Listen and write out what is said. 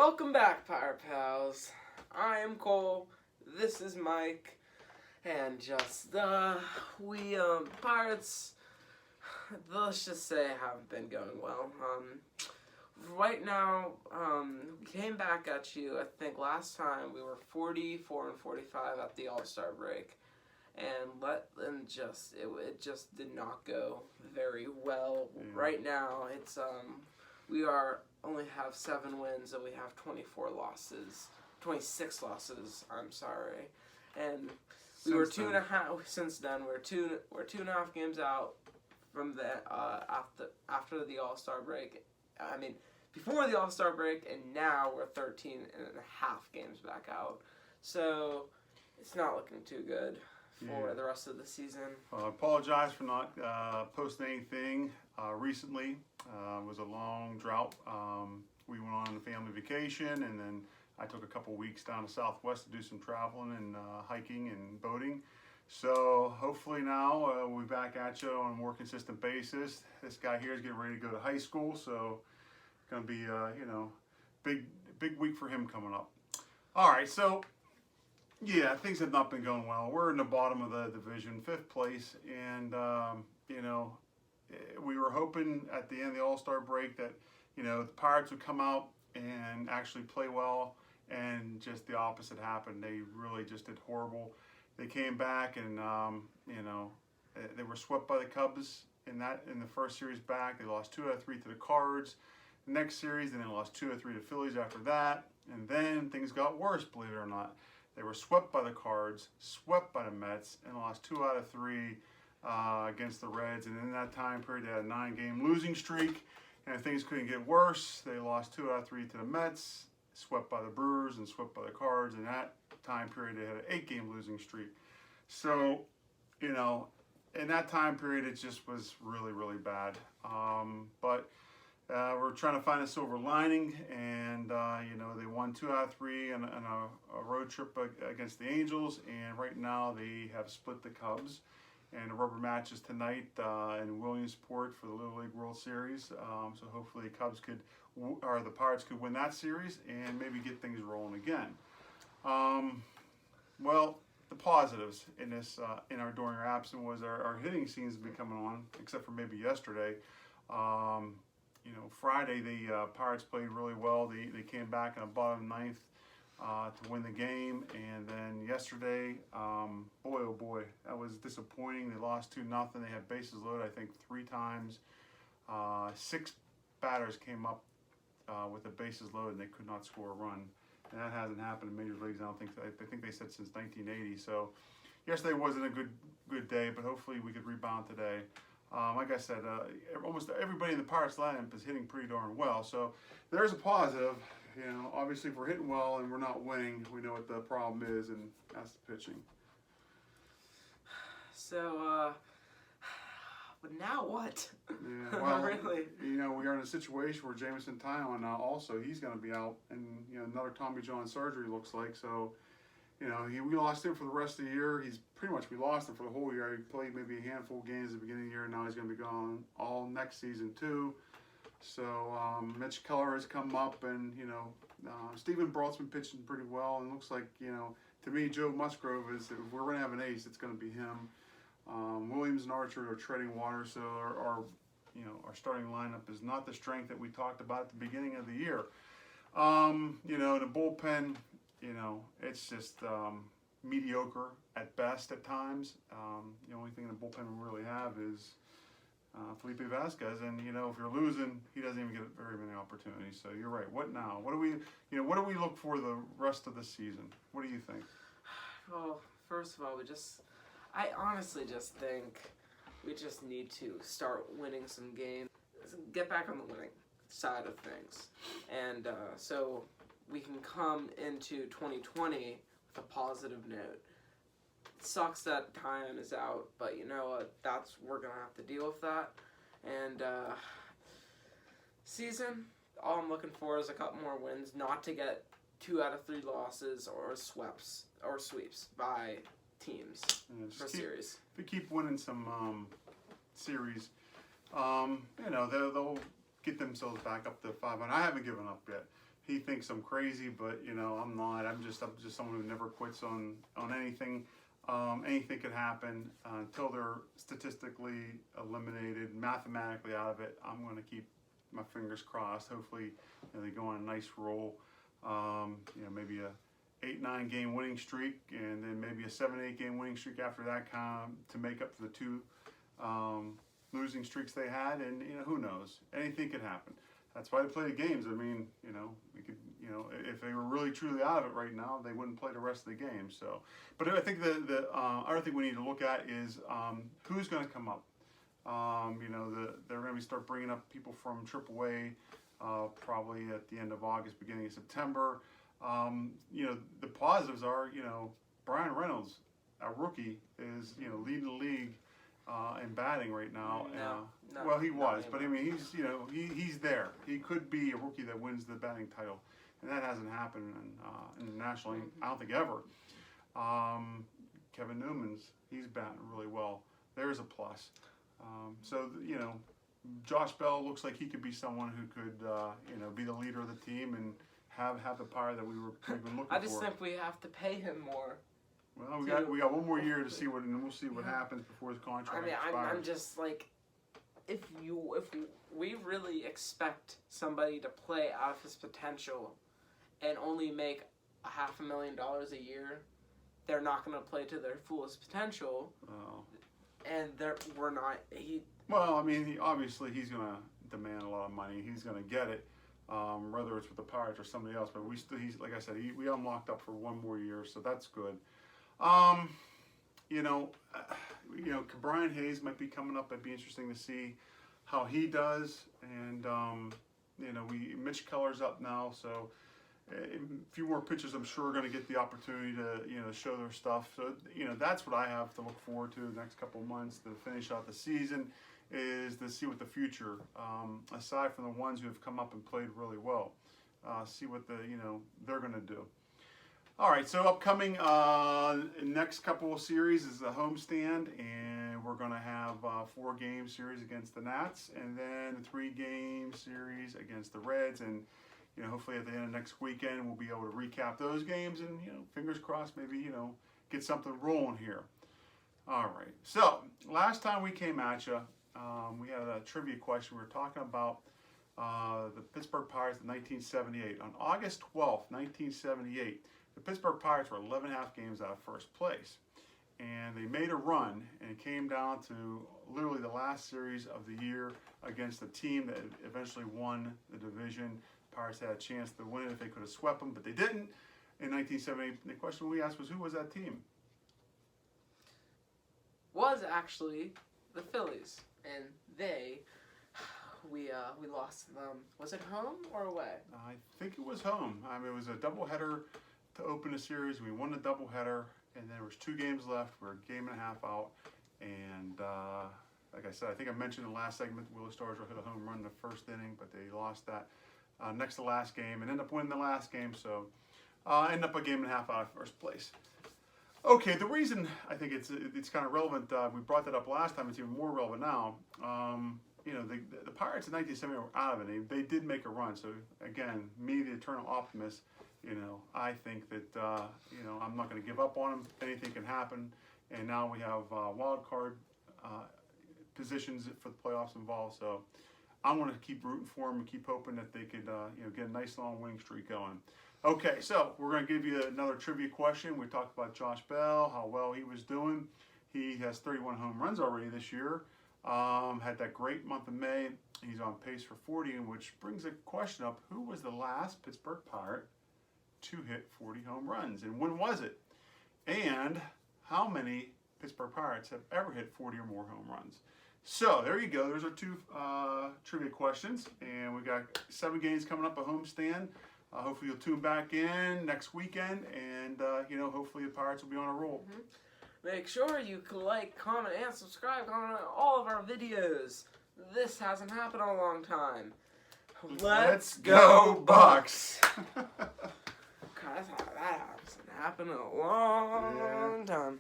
Welcome back, Pirate Pals. I am Cole. This is Mike, and Pirates. Let's just say haven't been going well. Right now, we came back at you. I think last time we were 44 and 45 at the All-Star break, and it just did not go very well. Right now, it's we only have 7 wins and we have 26 losses. I'm sorry, and we were 2.5 since then. We're two and a half games out from the after the All-Star break. I mean, before the All-Star break, and now we're 13 and a half games back out. So it's not looking too good for the rest of the season. I apologize for not posting anything recently. It was a long drought. We went on a family vacation, and then I took a couple weeks down to Southwest to do some traveling and hiking and boating. So hopefully now we'll be back at you on a more consistent basis. This guy here is getting ready to go to high school, so it's going to be big week for him coming up. All right, so yeah, things have not been going well. We're in the bottom of the division, 5th place, and we were hoping at the end of the All-Star break that the Pirates would come out and actually play well, and just the opposite happened. They really just did horrible. They came back and they were swept by the Cubs in the first series back. They lost 2 out of 3 to the Cards. The next series, then they lost 2 out of 3 to Phillies after that, and then things got worse, believe it or not. They were swept by the Cards, swept by the Mets, and lost 2 out of 3 against the Reds. And in that time period, they had a 9-game losing streak, and things couldn't get worse. They lost 2 out of 3 to the Mets, swept by the Brewers, and swept by the Cards. In that time period, they had an 8-game losing streak. So, in that time period, it just was really, really bad. But we're trying to find a silver lining, and they won 2 out of 3 on a road trip against the Angels, and right now they have split the Cubs, and the rubber match is tonight in Williamsport for the Little League World Series. So hopefully the Pirates could win that series and maybe get things rolling again. Well, the positives in this during our absence was our hitting seems to be coming on, except for maybe yesterday. Friday the Pirates played really well. They came back in the bottom 9th to win the game, and then yesterday, boy oh boy, that was disappointing. They lost 2-0. They had bases loaded, I think 3 times. 6 batters came up with the bases loaded, and they could not score a run. And that hasn't happened in major leagues. I think they said since 1980. So yesterday wasn't a good day, but hopefully we could rebound today. Like I said, almost everybody in the Pirates lineup is hitting pretty darn well. So there's a positive. Obviously if we're hitting well and we're not winning, we know what the problem is, and that's the pitching. So, but now what? Yeah, well, really? We are in a situation where Jameson Taillon also, he's going to be out, and another Tommy John surgery looks like. So, we lost him for the rest of the year. We lost him for the whole year. He played maybe a handful of games at the beginning of the year, and now he's going to be gone all next season too. So Mitch Keller has come up, and Stephen Brault's been pitching pretty well, and looks like to me Joe Musgrove is, if we're going to have an ace, it's going to be him. Williams and Archer are treading water, so our starting lineup is not the strength that we talked about at the beginning of the year. The bullpen, it's just mediocre at best at times. The only thing in the bullpen we really have is Felipe Vasquez, and if you're losing, he doesn't even get very many opportunities. So you're right. What now? What do we look for the rest of the season? What do you think? Well, first of all, I honestly just think we just need to start winning some games, get back on the winning side of things, and so we can come into 2020 with a positive note. It sucks that Taillon is out, but we're gonna have to deal with that. And season, all I'm looking for is a couple more wins, not to get 2 out of 3 losses or sweeps by teams for series. If we keep winning some series, they'll get themselves back up to 500. I haven't given up yet. he thinks I'm crazy, but you know I'm not. I'm just someone who never quits on anything. Anything could happen until they're statistically eliminated, mathematically out of it. I'm going to keep my fingers crossed. Hopefully, they go on a nice roll. Maybe a 8-9 game winning streak, and then maybe a 7-8 game winning streak after that, kind of to make up for the 2 losing streaks they had. And who knows? Anything could happen. That's why they play the games. I mean, we could, if they were really truly out of it right now, they wouldn't play the rest of the game. So, but I think the other thing we need to look at is who's going to come up. They're going to start bringing up people from AAA probably at the end of August, beginning of September. The positives are, Brian Reynolds, a rookie, is leading the league in batting right now. Well, he was, but I mean, he's there. He could be a rookie that wins the batting title, and that hasn't happened internationally. I don't think ever. Kevin Newman's, he's batting really well. There's a plus. Josh Bell looks like he could be someone who could, be the leader of the team and have the power that we've been looking for. I just think we have to pay him more. Well, we got one more year to see and we'll see what happens before his contract expires. I'm just like, if we really expect somebody to play out of his potential and only make $500,000 a year, they're not going to play to their fullest potential. Oh. And we're not. Well, I mean, he's going to demand a lot of money. He's going to get it, whether it's with the Pirates or somebody else. But he's like I said, we have him locked up for one more year, so that's good. Brian Hayes might be coming up. It'd be interesting to see how he does. And Mitch Keller's up now, so a few more pitchers I'm sure are going to get the opportunity to show their stuff. So that's what I have to look forward to the next couple of months to finish out the season, is to see what the future, aside from the ones who have come up and played really well, see what they're going to do. All right, so upcoming next couple of series is the homestand, and we're going to have a 4-game series against the Nats, and then a 3-game series against the Reds, and hopefully at the end of next weekend we'll be able to recap those games, and fingers crossed, maybe get something rolling here. All right, so last time we came at you, we had a trivia question. We were talking about the Pittsburgh Pirates in 1978. On August 12th, 1978. The Pittsburgh Pirates were 11.5 games out of first place, and they made a run, and it came down to literally the last series of the year against the team that eventually won the division. Pirates had a chance to win it if they could have swept them, but they didn't. In 1978, the question we asked was, who was that team? Was actually the Phillies, and we lost them. Was it home or away? I think it was home. I mean, it was a doubleheader to open the series. We won the doubleheader, and there was 2 games left. We're a game and a half out, and like I said, I think I mentioned in the last segment, Willie Stargell hit a home run in the first inning, but they lost that next to last game and ended up winning the last game, so ended up a game and a half out of first place. Okay, the reason I think it's kind of relevant, we brought that up last time, it's even more relevant now. The Pirates in 1970 were out of it. They did make a run, so again, me, the eternal optimist, I think that, I'm not going to give up on them. Anything can happen. And now we have wild card positions for the playoffs involved. So I'm going to keep rooting for them and keep hoping that they could, get a nice long winning streak going. Okay, so we're going to give you another trivia question. We talked about Josh Bell, how well he was doing. He has 31 home runs already this year. Had that great month of May. He's on pace for 40, which brings a question up. Who was the last Pittsburgh Pirate to hit 40 home runs, and when was it? And how many Pittsburgh Pirates have ever hit 40 or more home runs? So there you go. There's our 2 trivia questions, and we got 7 games coming up, a homestand. Hopefully you'll tune back in next weekend, and hopefully the Pirates will be on a roll. Make sure you like, comment, and subscribe on all of our videos. This hasn't happened in a long time. Let's go Bucks! God, that hasn't happened in a long time.